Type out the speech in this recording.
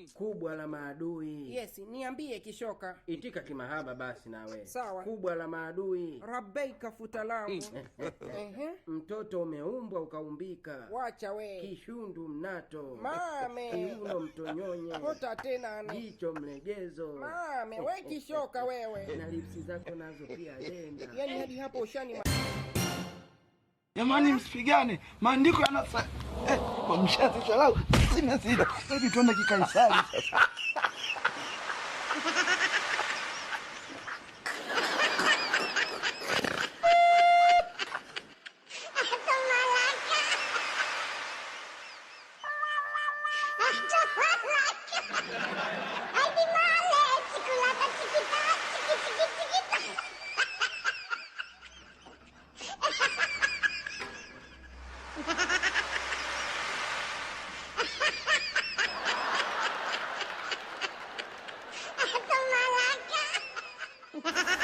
Kubwa la maadui. Yes, niambie kishoka. Itika kimahaba basi nawe. Sawa. Kubwa la maadui. Rabbeika futa langu. Mtoto umeumbwa ukaumbika. Wacha we. Kishundu mnato. Mame. Kiuno mtonyonye. Hota tena ne. Jicho mlegezo. Mame, we kishoka wewe. Na lipsi zako nazo pia lenda. Yaani hadi hapo ushani Jamani msipigane. Maandiko yanasa kwa mshati salau. Sina sida. Hebu tuone kikaisari sasa. Ha ha ha!